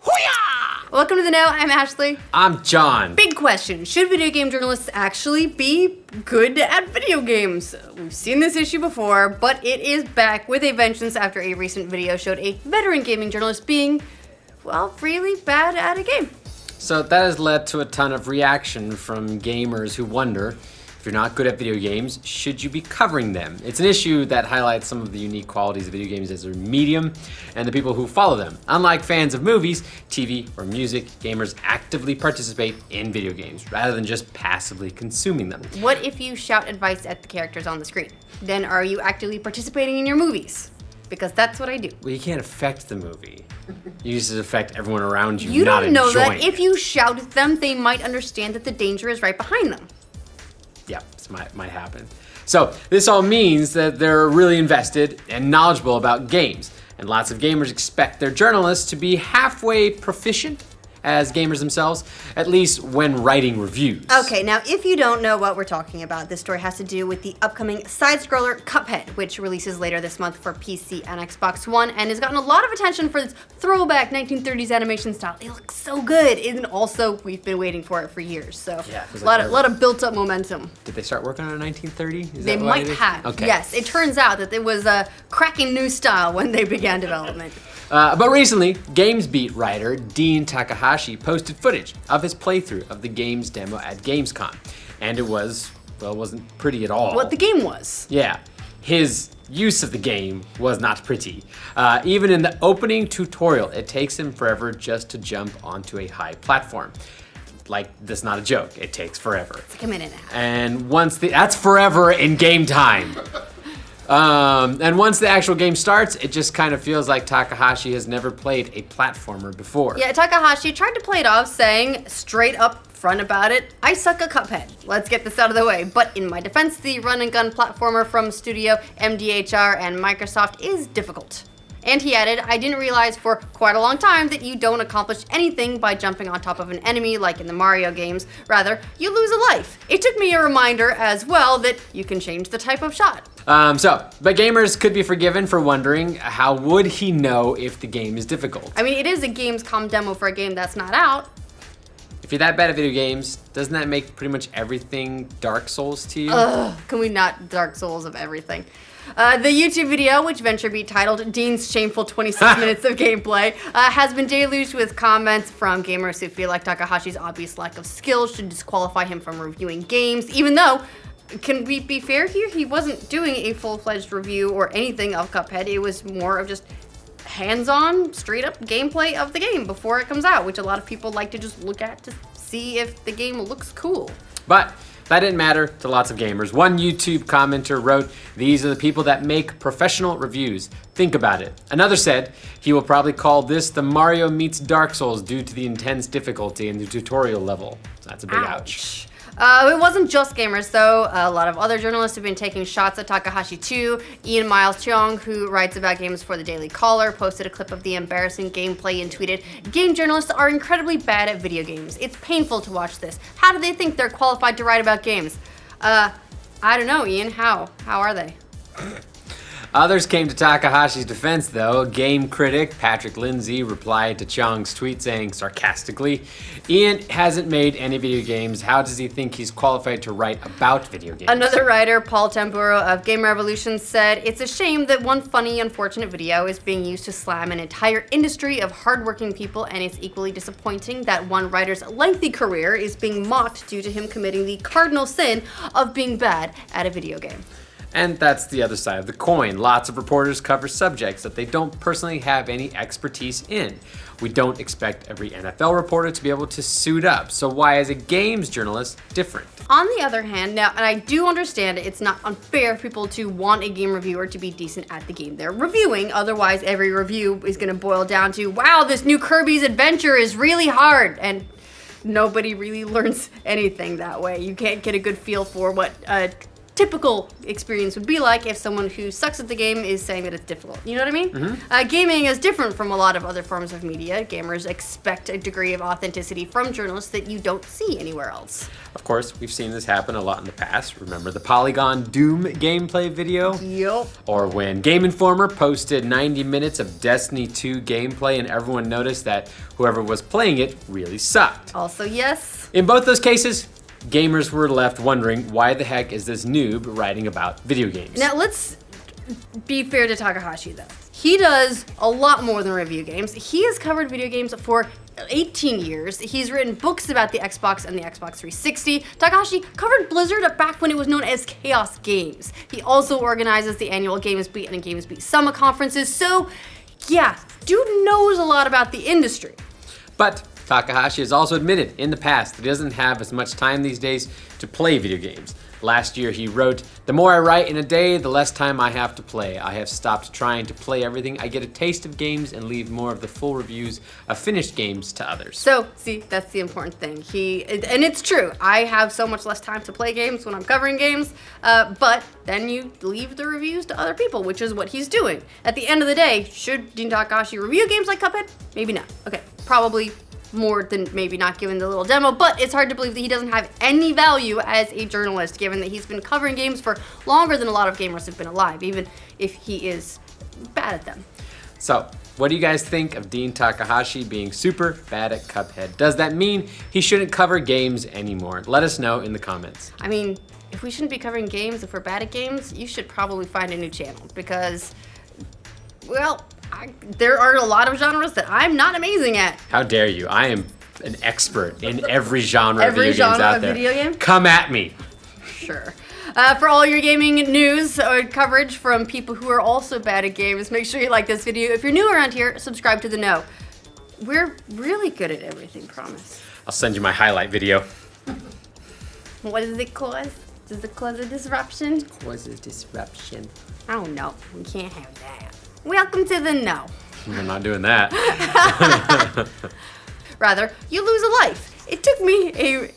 Welcome to The Know, I'm Ashley. I'm John. Big question, should video game journalists actually be good at video games? We've seen this issue before, but it is back with a vengeance after a recent video showed a veteran gaming journalist being, well, really bad at a game. So that has led to a ton of reaction from gamers who wonder, if you're not good at video games, should you be covering them? It's an issue that highlights some of the unique qualities of video games as a medium and the people who follow them. Unlike fans of movies, TV, or music, gamers actively participate in video games rather than just passively consuming them. What if you shout advice at the characters on the screen? Then are you actively participating in your movies? Because that's what I do. Well, you can't affect the movie. You just affect everyone around you, You not don't know enjoying that if you shout at them, they might understand that the danger is right behind them. Yeah, this might happen. So this all means that they're really invested and knowledgeable about games. And lots of gamers expect their journalists to be halfway proficient as gamers themselves, at least when writing reviews. Okay, now if you don't know what we're talking about, this story has to do with the upcoming side-scroller Cuphead, which releases later this month for PC and Xbox One, and has gotten a lot of attention for its throwback 1930s animation style. It looks so good, and also we've been waiting for it for years, so Yeah, a lot of built-up momentum. Did they start working on a 1930? Is They that why might have, Okay. yes. It turns out that it was a cracking new style when they began development. But recently, GamesBeat writer Dean Takahashi posted footage of his playthrough of the game's demo at Gamescom. And it wasn't pretty at all. What the game was. Yeah, his use of the game was not pretty. Even in the opening tutorial, it takes him forever just to jump onto a high platform. Like, that's not a joke, it takes forever. It's like a minute and a half. And that's forever in game time. And once the actual game starts, it just kind of feels like Takahashi has never played a platformer before. Yeah, Takahashi tried to play it off saying straight up front about it, I suck at Cuphead. Let's get this out of the way. But in my defense, the run and gun platformer from studio MDHR and Microsoft is difficult. And he added, I didn't realize for quite a long time that you don't accomplish anything by jumping on top of an enemy like in the Mario games. Rather, you lose a life. It took me a reminder as well that you can change the type of shot. But gamers could be forgiven for wondering, how would he know if the game is difficult? I mean, it is a Gamescom demo for a game that's not out. If you're that bad at video games, doesn't that make pretty much everything Dark Souls to you? Can we not Dark Souls of everything? The YouTube video, which VentureBeat titled Dean's Shameful 26 Minutes of Gameplay, has been deluged with comments from gamers who feel like Takahashi's obvious lack of skill should disqualify him from reviewing games, even though, can we be fair here? He wasn't doing a full-fledged review or anything of Cuphead. It was more of just hands-on, straight-up gameplay of the game before it comes out, which a lot of people like to just look at to see if the game looks cool. But that didn't matter to lots of gamers. One YouTube commenter wrote, these are the people that make professional reviews. Think about it. Another said, he will probably call this the Mario meets Dark Souls due to the intense difficulty in the tutorial level. So that's a big ouch. It wasn't just gamers, though. A lot of other journalists have been taking shots at Takahashi too. Ian Miles Cheong, who writes about games for the Daily Caller, posted a clip of the embarrassing gameplay and tweeted, game journalists are incredibly bad at video games. It's painful to watch this. How do they think they're qualified to write about games? I don't know, Ian. How are they? Others came to Takahashi's defense, though. Game critic Patrick Lindsay replied to Cheong's tweet saying sarcastically, Ian hasn't made any video games. How does he think he's qualified to write about video games? Another writer, Paul Tamburo of Game Revolution, said, it's a shame that one funny, unfortunate video is being used to slam an entire industry of hardworking people, and it's equally disappointing that one writer's lengthy career is being mocked due to him committing the cardinal sin of being bad at a video game. And that's the other side of the coin. Lots of reporters cover subjects that they don't personally have any expertise in. We don't expect every NFL reporter to be able to suit up, so why is a games journalist different? On the other hand, now, and I do understand it's not unfair for people to want a game reviewer to be decent at the game they're reviewing, otherwise every review is going to boil down to, wow, this new Kirby's Adventure is really hard, and nobody really learns anything that way. You can't get a good feel for what typical experience would be like if someone who sucks at the game is saying that it's difficult. You know what I mean? Gaming is different from a lot of other forms of media. Gamers expect a degree of authenticity from journalists that you don't see anywhere else. Of course, we've seen this happen a lot in the past. Remember the Polygon Doom gameplay video? Yup. Or when Game Informer posted 90 minutes of Destiny 2 gameplay and everyone noticed that whoever was playing it really sucked. Also, yes. In both those cases, gamers were left wondering, why the heck is this noob writing about video games? Now, let's be fair to Takahashi, though. He does a lot more than review games. He has covered video games for 18 years. He's written books about the Xbox and the Xbox 360. Takahashi covered Blizzard back when it was known as Chaos Games. He also organizes the annual Games Beat and Games Beat Summit conferences. So, yeah, dude knows a lot about the industry. But Takahashi has also admitted in the past that he doesn't have as much time these days to play video games. Last year he wrote, "The more I write in a day, the less time I have to play. I have stopped trying to play everything. I get a taste of games and leave more of the full reviews of finished games to others." So, see, that's the important thing. And it's true. I have so much less time to play games when I'm covering games, but then you leave the reviews to other people, which is what he's doing. At the end of the day, should Dean Takahashi review games like Cuphead? Maybe not. Okay, probably more than maybe not given the little demo, but it's hard to believe that he doesn't have any value as a journalist, given that he's been covering games for longer than a lot of gamers have been alive, even if he is bad at them. So, what do you guys think of Dean Takahashi being super bad at Cuphead? Does that mean he shouldn't cover games anymore? Let us know in the comments. I mean, if we shouldn't be covering games, if we're bad at games, you should probably find a new channel because, well, there are a lot of genres that I'm not amazing at. How dare you? I am an expert in every genre of Every video games genre out of there. video game? Come at me. Sure. For all your gaming news or coverage from people who are also bad at games, make sure you like this video. If you're new around here, subscribe to The Know. We're really good at everything, promise. I'll send you my highlight video. What does it cause? Does it cause a disruption? Cause a disruption. I don't know. We can't have that. Welcome to The Know. We're not doing that. Rather, you lose a life. It took me a